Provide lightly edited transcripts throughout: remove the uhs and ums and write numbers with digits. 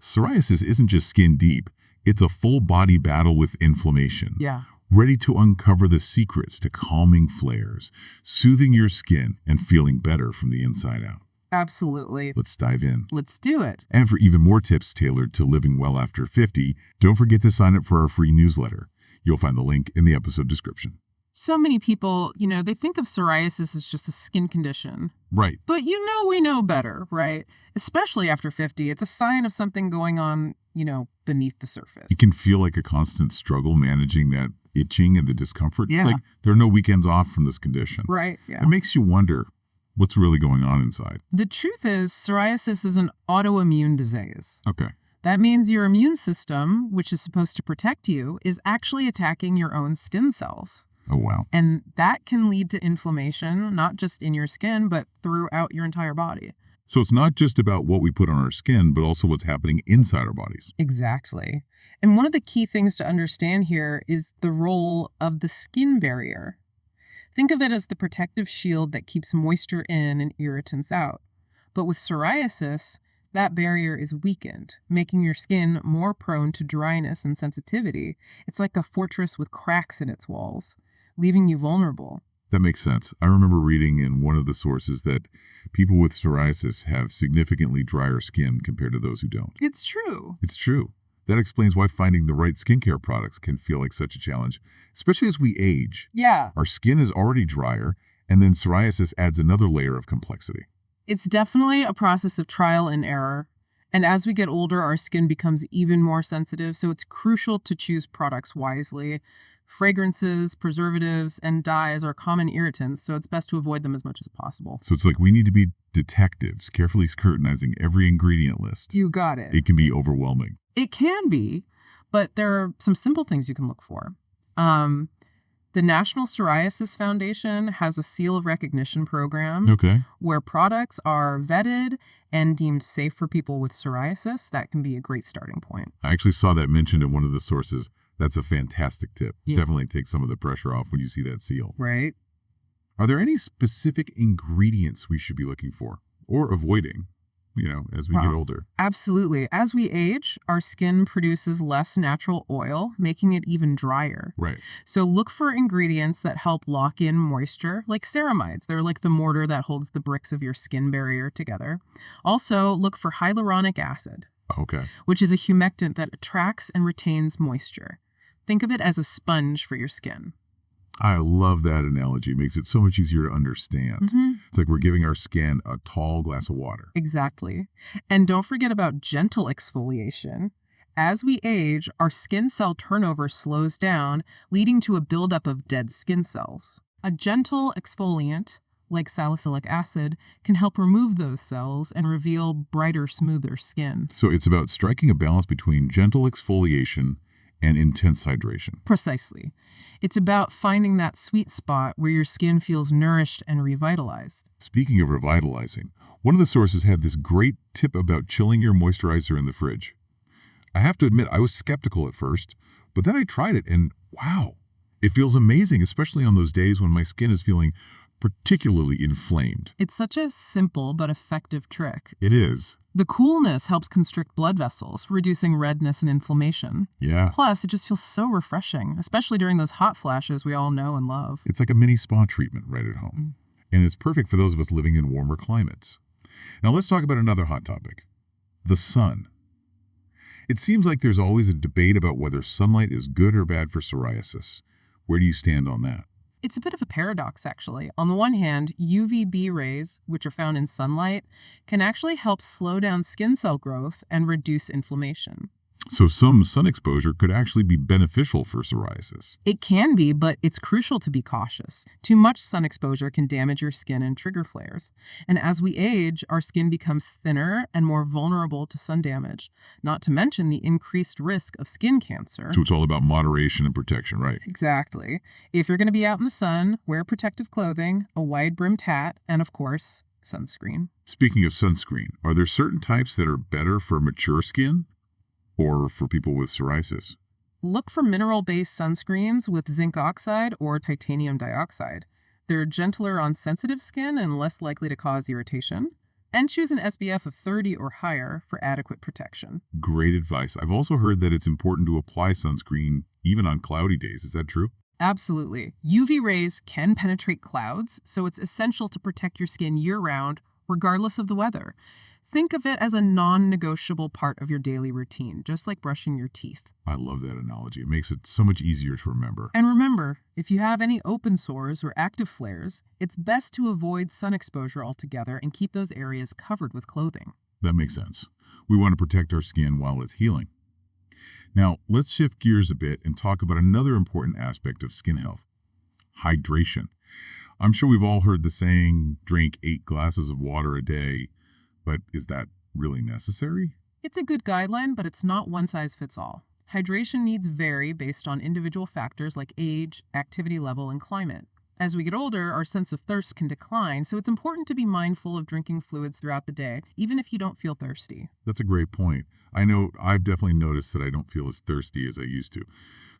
Psoriasis isn't just skin deep, it's a full-body battle with inflammation. Yeah. Ready to uncover the secrets to calming flares, soothing your skin, and feeling better from the inside out. Absolutely. Let's dive in. Let's do it. And for even more tips tailored to living well after 50, don't forget to sign up for our free newsletter. You'll find the link in the episode description. So many people, they think of psoriasis as just a skin condition. Right. But we know better, right? Especially after 50. It's a sign of something going on, beneath the surface. It can feel like a constant struggle managing that itching and the discomfort. Yeah. It's like there are no weekends off from this condition. Right, yeah. It makes you wonder what's really going on inside. The truth is, psoriasis is an autoimmune disease. Okay. That means your immune system, which is supposed to protect you, is actually attacking your own skin cells. Oh, wow. And that can lead to inflammation, not just in your skin, but throughout your entire body. So it's not just about what we put on our skin, but also what's happening inside our bodies. Exactly. And one of the key things to understand here is the role of the skin barrier. Think of it as the protective shield that keeps moisture in and irritants out. But with psoriasis, that barrier is weakened, making your skin more prone to dryness and sensitivity. It's like a fortress with cracks in its walls, leaving you vulnerable. That makes sense. I remember reading in one of the sources that people with psoriasis have significantly drier skin compared to those who don't. It's true. It's true. That explains why finding the right skincare products can feel like such a challenge, especially as we age. Yeah. Our skin is already drier, and then psoriasis adds another layer of complexity. It's definitely a process of trial and error. And as we get older, our skin becomes even more sensitive, so it's crucial to choose products wisely. Fragrances, preservatives, and dyes are common irritants, so it's best to avoid them as much as possible. So it's like we need to be detectives, carefully scrutinizing every ingredient list. You got it. It can be overwhelming. It can be, but there are some simple things you can look for. The National Psoriasis Foundation has a seal of recognition program where products are vetted and deemed safe for people with psoriasis. That can be a great starting point. I actually saw that mentioned in one of the sources. That's a fantastic tip. Yeah. Definitely takes some of the pressure off when you see that seal. Right. Are there any specific ingredients we should be looking for or avoiding, as we get older? Absolutely. As we age, our skin produces less natural oil, making it even drier. Right. So look for ingredients that help lock in moisture, like ceramides. They're like the mortar that holds the bricks of your skin barrier together. Also, look for hyaluronic acid, which is a humectant that attracts and retains moisture. Think of it as a sponge for your skin. I love that analogy. It makes it so much easier to understand. Mm-hmm. It's like we're giving our skin a tall glass of water. Exactly. And don't forget about gentle exfoliation. As we age, our skin cell turnover slows down, leading to a buildup of dead skin cells. A gentle exfoliant, like salicylic acid, can help remove those cells and reveal brighter, smoother skin. So it's about striking a balance between gentle exfoliation and intense hydration. Precisely. It's about finding that sweet spot where your skin feels nourished and revitalized. Speaking of revitalizing, one of the sources had this great tip about chilling your moisturizer in the fridge. I have to admit, I was skeptical at first, but then I tried it and wow, it feels amazing, especially on those days when my skin is feeling particularly inflamed. It's such a simple but effective trick. It is. The coolness helps constrict blood vessels, reducing redness and inflammation. Yeah. Plus, it just feels so refreshing, especially during those hot flashes we all know and love. It's like a mini spa treatment right at home. And it's perfect for those of us living in warmer climates. Now let's talk about another hot topic, the sun. It seems like there's always a debate about whether sunlight is good or bad for psoriasis. Where do you stand on that? It's a bit of a paradox, actually. On the one hand, UVB rays, which are found in sunlight, can actually help slow down skin cell growth and reduce inflammation. So some sun exposure could actually be beneficial for psoriasis. It can be, but it's crucial to be cautious. Too much sun exposure can damage your skin and trigger flares. And as we age, our skin becomes thinner and more vulnerable to sun damage, not to mention the increased risk of skin cancer. So it's all about moderation and protection, right? Exactly. If you're going to be out in the sun, wear protective clothing, a wide-brimmed hat, and of course, sunscreen. Speaking of sunscreen, are there certain types that are better for mature skin? Or for people with psoriasis? Look for mineral-based sunscreens with zinc oxide or titanium dioxide. They're gentler on sensitive skin and less likely to cause irritation. And choose an SPF of 30 or higher for adequate protection. Great advice. I've also heard that it's important to apply sunscreen even on cloudy days. Is that true? Absolutely. UV rays can penetrate clouds, so it's essential to protect your skin year-round, regardless of the weather. Think of it as a non-negotiable part of your daily routine, just like brushing your teeth. I love that analogy. It makes it so much easier to remember. And remember, if you have any open sores or active flares, it's best to avoid sun exposure altogether and keep those areas covered with clothing. That makes sense. We want to protect our skin while it's healing. Now, let's shift gears a bit and talk about another important aspect of skin health: hydration. I'm sure we've all heard the saying, drink 8 glasses of water a day, but is that really necessary? It's a good guideline, but it's not one size fits all. Hydration needs vary based on individual factors like age, activity level, and climate. As we get older, our sense of thirst can decline, so it's important to be mindful of drinking fluids throughout the day, even if you don't feel thirsty. That's a great point. I know I've definitely noticed that I don't feel as thirsty as I used to.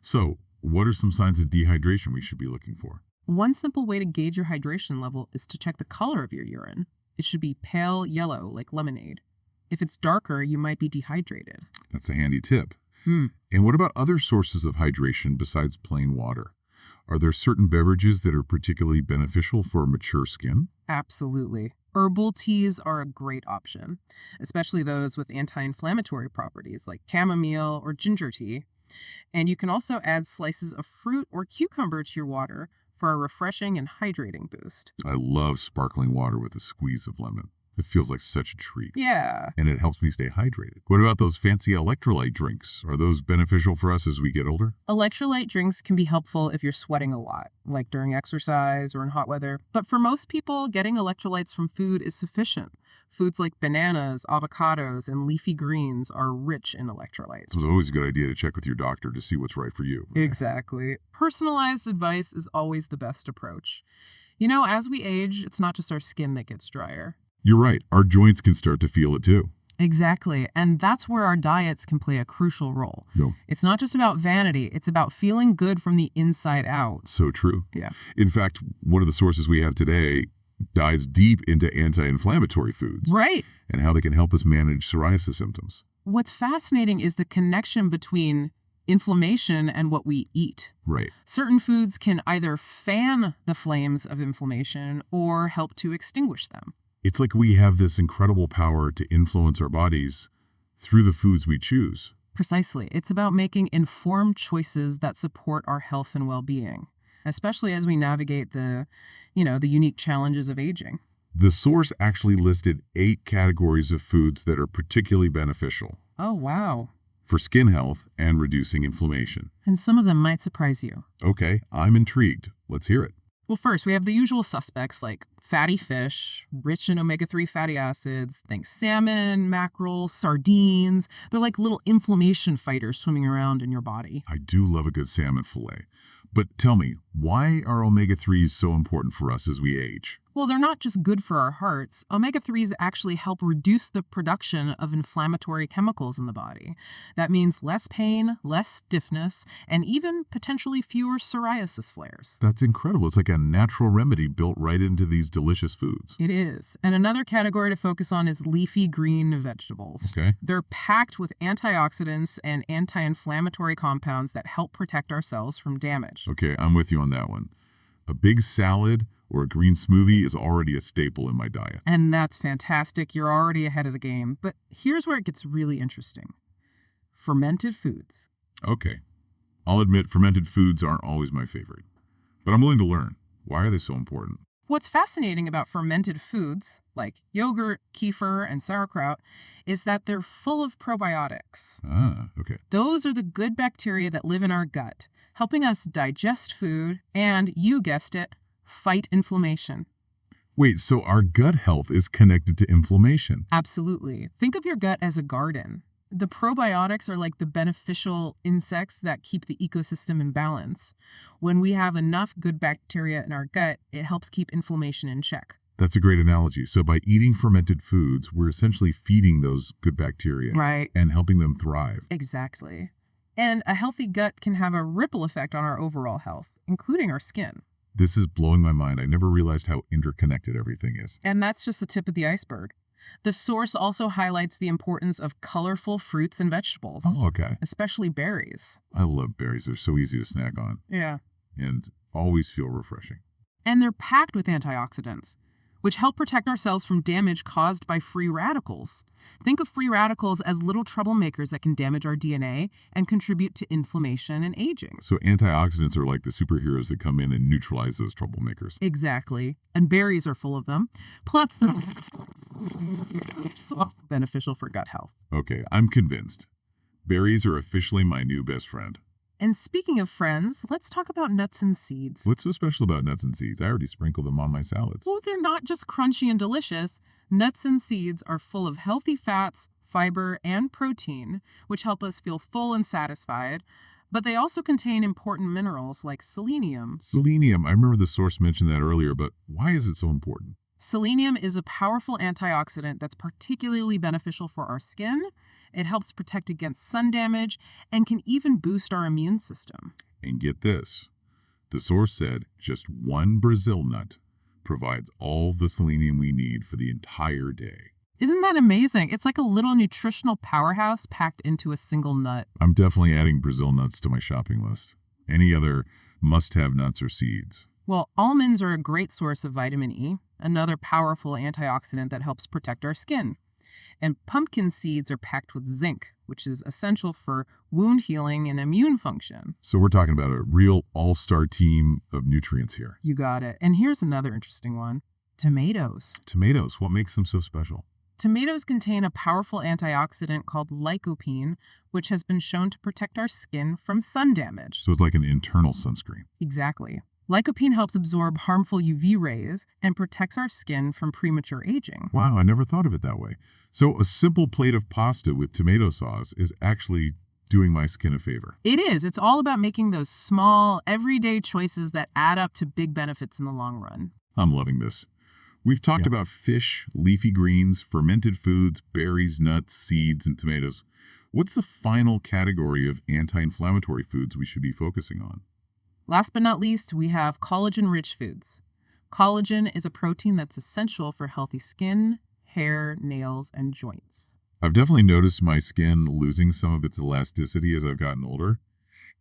So, what are some signs of dehydration we should be looking for? One simple way to gauge your hydration level is to check the color of your urine. It should be pale yellow, like lemonade. If it's darker, you might be dehydrated. That's a handy tip. And what about other sources of hydration besides plain water? Are there certain beverages that are particularly beneficial for mature skin? Absolutely. Herbal teas are a great option, especially those with anti-inflammatory properties like chamomile or ginger tea. And you can also add slices of fruit or cucumber to your water for a refreshing and hydrating boost. I love sparkling water with a squeeze of lemon. It feels like such a treat. Yeah. And it helps me stay hydrated. What about those fancy electrolyte drinks? Are those beneficial for us as we get older? Electrolyte drinks can be helpful if you're sweating a lot, like during exercise or in hot weather. But for most people, getting electrolytes from food is sufficient. Foods like bananas, avocados, and leafy greens are rich in electrolytes. So it's always a good idea to check with your doctor to see what's right for you. Right? Exactly. Personalized advice is always the best approach. You know, as we age, it's not just our skin that gets drier. You're right. Our joints can start to feel it too. Exactly. And that's where our diets can play a crucial role. No. It's not just about vanity, it's about feeling good from the inside out. So true. Yeah. In fact, one of the sources we have today dives deep into anti-inflammatory foods. Right. And how they can help us manage psoriasis symptoms. What's fascinating is the connection between inflammation and what we eat. Right. Certain foods can either fan the flames of inflammation or help to extinguish them. It's like we have this incredible power to influence our bodies through the foods we choose. Precisely. It's about making informed choices that support our health and well-being, especially as we navigate the unique challenges of aging. The source actually listed 8 categories of foods that are particularly beneficial Oh, wow. for skin health and reducing inflammation. And some of them might surprise you. Okay, I'm intrigued. Let's hear it. Well, first, we have the usual suspects like fatty fish, rich in omega-3 fatty acids. Think salmon, mackerel, sardines. They're like little inflammation fighters swimming around in your body. I do love a good salmon fillet. But tell me, why are omega-3s so important for us as we age? Well, they're not just good for our hearts. Omega-3s actually help reduce the production of inflammatory chemicals in the body. That means less pain, less stiffness, and even potentially fewer psoriasis flares. That's incredible. It's like a natural remedy built right into these delicious foods. It is. And another category to focus on is leafy green vegetables. Okay. They're packed with antioxidants and anti-inflammatory compounds that help protect our cells from damage. Okay, I'm with you on that one. A big salad or a green smoothie is already a staple in my diet. And that's fantastic. You're already ahead of the game. But here's where it gets really interesting. Fermented foods. Okay. I'll admit fermented foods aren't always my favorite. But I'm willing to learn. Why are they so important? What's fascinating about fermented foods, like yogurt, kefir, and sauerkraut, is that they're full of probiotics. Ah, okay. Those are the good bacteria that live in our gut, helping us digest food and, you guessed it, fight inflammation. Wait, so our gut health is connected to inflammation? Absolutely. Think of your gut as a garden. The probiotics are like the beneficial insects that keep the ecosystem in balance. When we have enough good bacteria in our gut, it helps keep inflammation in check. That's a great analogy. So by eating fermented foods, we're essentially feeding those good bacteria Right. and helping them thrive. Exactly. And a healthy gut can have a ripple effect on our overall health, including our skin. This is blowing my mind. I never realized how interconnected everything is. And that's just the tip of the iceberg. The source also highlights the importance of colorful fruits and vegetables, Oh, okay. especially berries. I love berries. They're so easy to snack on Yeah. and always feel refreshing. And they're packed with antioxidants, which help protect our cells from damage caused by free radicals. Think of free radicals as little troublemakers that can damage our DNA and contribute to inflammation and aging. So antioxidants are like the superheroes that come in and neutralize those troublemakers. Exactly. And berries are full of them. Plus, beneficial for gut health. Okay, I'm convinced. Berries are officially my new best friend. And speaking of friends, let's talk about nuts and seeds. What's so special about nuts and seeds? I already sprinkle them on my salads. Well, they're not just crunchy and delicious. Nuts and seeds are full of healthy fats, fiber, and protein, which help us feel full and satisfied. But they also contain important minerals like selenium. Selenium, I remember the source mentioned that earlier, but why is it so important? Selenium is a powerful antioxidant that's particularly beneficial for our skin. It helps protect against sun damage and can even boost our immune system. And get this, the source said just one Brazil nut provides all the selenium we need for the entire day. Isn't that amazing? It's like a little nutritional powerhouse packed into a single nut. I'm definitely adding Brazil nuts to my shopping list. Any other must-have nuts or seeds? Well, almonds are a great source of vitamin E, another powerful antioxidant that helps protect our skin. And pumpkin seeds are packed with zinc, which is essential for wound healing and immune function. So we're talking about a real all-star team of nutrients here. You got it. And here's another interesting one. Tomatoes. Tomatoes, what makes them so special? Tomatoes contain a powerful antioxidant called lycopene, which has been shown to protect our skin from sun damage. So it's like an internal sunscreen. Exactly. Lycopene helps absorb harmful UV rays and protects our skin from premature aging. Wow, I never thought of it that way. So a simple plate of pasta with tomato sauce is actually doing my skin a favor. It is. It's all about making those small, everyday choices that add up to big benefits in the long run. I'm loving this. We've talked about fish, leafy greens, fermented foods, berries, nuts, seeds, and tomatoes. What's the final category of anti-inflammatory foods we should be focusing on? Last but not least, we have collagen-rich foods. Collagen is a protein that's essential for healthy skin, hair, nails, and joints. I've definitely noticed my skin losing some of its elasticity as I've gotten older.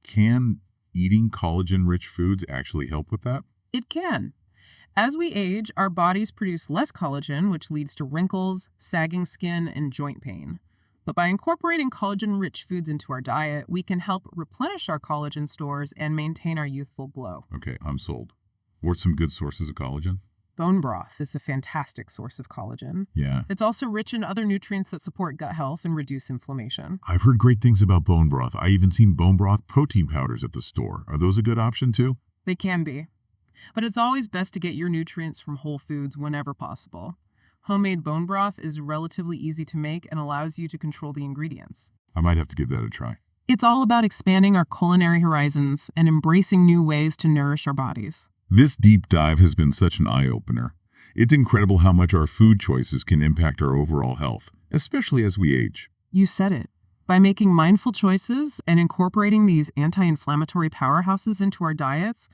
Can eating collagen-rich foods actually help with that? It can. As we age, our bodies produce less collagen, which leads to wrinkles, sagging skin, and joint pain. But by incorporating collagen-rich foods into our diet, we can help replenish our collagen stores and maintain our youthful glow. Okay, I'm sold. What's some good sources of collagen? Bone broth is a fantastic source of collagen. Yeah. It's also rich in other nutrients that support gut health and reduce inflammation. I've heard great things about bone broth. I even seen bone broth protein powders at the store. Are those a good option too? They can be. But it's always best to get your nutrients from whole foods whenever possible. Homemade bone broth is relatively easy to make and allows you to control the ingredients. I might have to give that a try. It's all about expanding our culinary horizons and embracing new ways to nourish our bodies. This deep dive has been such an eye-opener. It's incredible how much our food choices can impact our overall health, especially as we age. You said it. By making mindful choices and incorporating these anti-inflammatory powerhouses into our diets,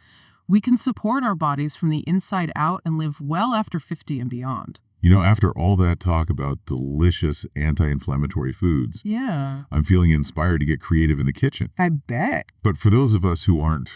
we can support our bodies from the inside out and live well after 50 and beyond. You know, after all that talk about delicious anti-inflammatory foods, Yeah, I'm feeling inspired to get creative in the kitchen. I bet. But for those of us who aren't,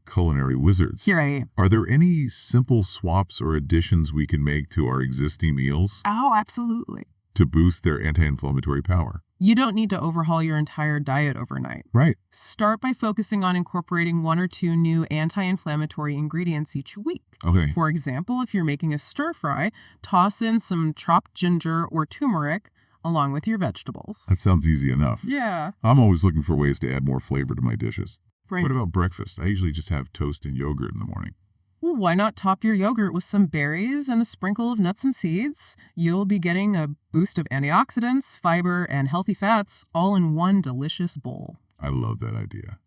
culinary wizards, You're right. are there any simple swaps or additions we can make to our existing meals Oh, absolutely. to boost their anti-inflammatory power? You don't need to overhaul your entire diet overnight. Right. Start by focusing on incorporating 1 or 2 new anti-inflammatory ingredients each week. Okay. For example, if you're making a stir fry, toss in some chopped ginger or turmeric along with your vegetables. That sounds easy enough. Yeah. I'm always looking for ways to add more flavor to my dishes. Right. What about breakfast? I usually just have toast and yogurt in the morning. Well, why not top your yogurt with some berries and a sprinkle of nuts and seeds? You'll be getting a boost of antioxidants, fiber, and healthy fats all in one delicious bowl. I love that idea.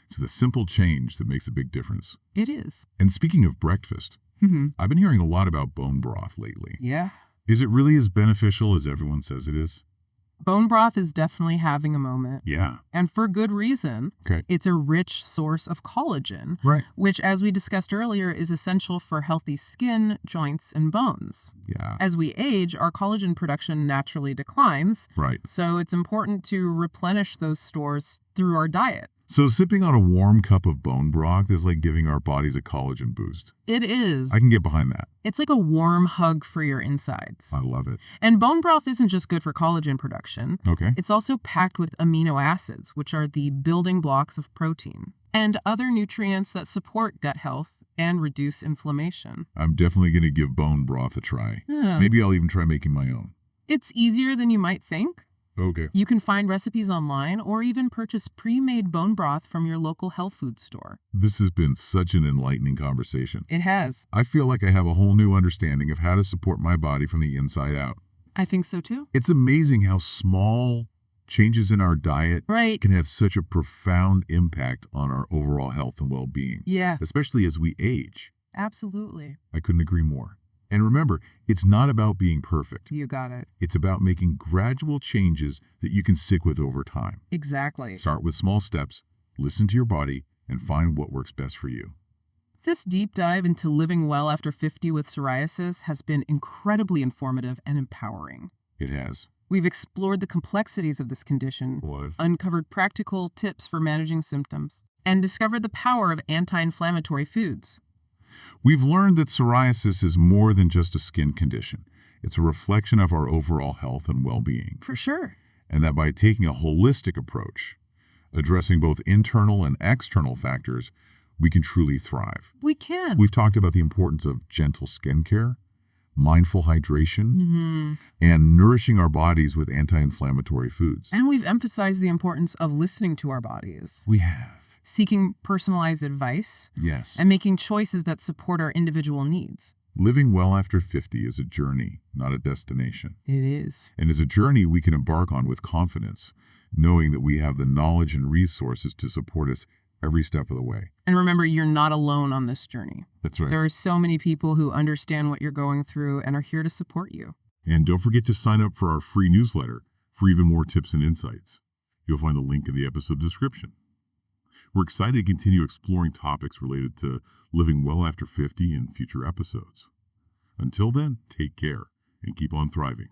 It's the simple change that makes a big difference. It is. And speaking of breakfast, Mm-hmm. I've been hearing a lot about bone broth lately. Yeah. Is it really as beneficial as everyone says it is? Bone broth is definitely having a moment. Yeah. And for good reason. Okay. It's a rich source of collagen, Right. which, as we discussed earlier, is essential for healthy skin, joints, and bones. Yeah. As we age, our collagen production naturally declines, Right. so it's important to replenish those stores through our diet. So sipping on a warm cup of bone broth is like giving our bodies a collagen boost. It is. I can get behind that. It's like a warm hug for your insides. I love it. And bone broth isn't just good for collagen production. Okay. It's also packed with amino acids, which are the building blocks of protein, and other nutrients that support gut health and reduce inflammation. I'm definitely going to give bone broth a try. Yeah. Maybe I'll even try making my own. It's easier than you might think. Okay. You can find recipes online or even purchase pre-made bone broth from your local health food store. This has been such an enlightening conversation. It has. I feel like I have a whole new understanding of how to support my body from the inside out. I think so too. It's amazing how small changes in our diet Right. can have such a profound impact on our overall health and well-being, Yeah, especially as we age. absolutely. I couldn't agree more. And remember, it's not about being perfect. You got it. It's about making gradual changes that you can stick with over time. Exactly. Start with small steps, listen to your body, and find what works best for you. This deep dive into living well after 50 with psoriasis has been incredibly informative and empowering. It has. We've explored the complexities of this condition, What? uncovered practical tips for managing symptoms, and discovered the power of anti-inflammatory foods. We've learned that psoriasis is more than just a skin condition. It's a reflection of our overall health and well-being. For sure. And that by taking a holistic approach, addressing both internal and external factors, we can truly thrive. We can. We've talked about the importance of gentle skincare, mindful hydration, and nourishing our bodies with anti-inflammatory foods. And we've emphasized the importance of listening to our bodies, We have. seeking personalized advice, Yes. and making choices that support our individual needs. Living well after 50 is a journey, not a destination. It is. And is a journey we can embark on with confidence, knowing that we have the knowledge and resources to support us every step of the way. And remember, you're not alone on this journey. That's right. There are so many people who understand what you're going through and are here to support you. And don't forget to sign up for our free newsletter for even more tips and insights. You'll find the link in the episode description. We're excited to continue exploring topics related to living well after 50 in future episodes. Until then, take care and keep on thriving.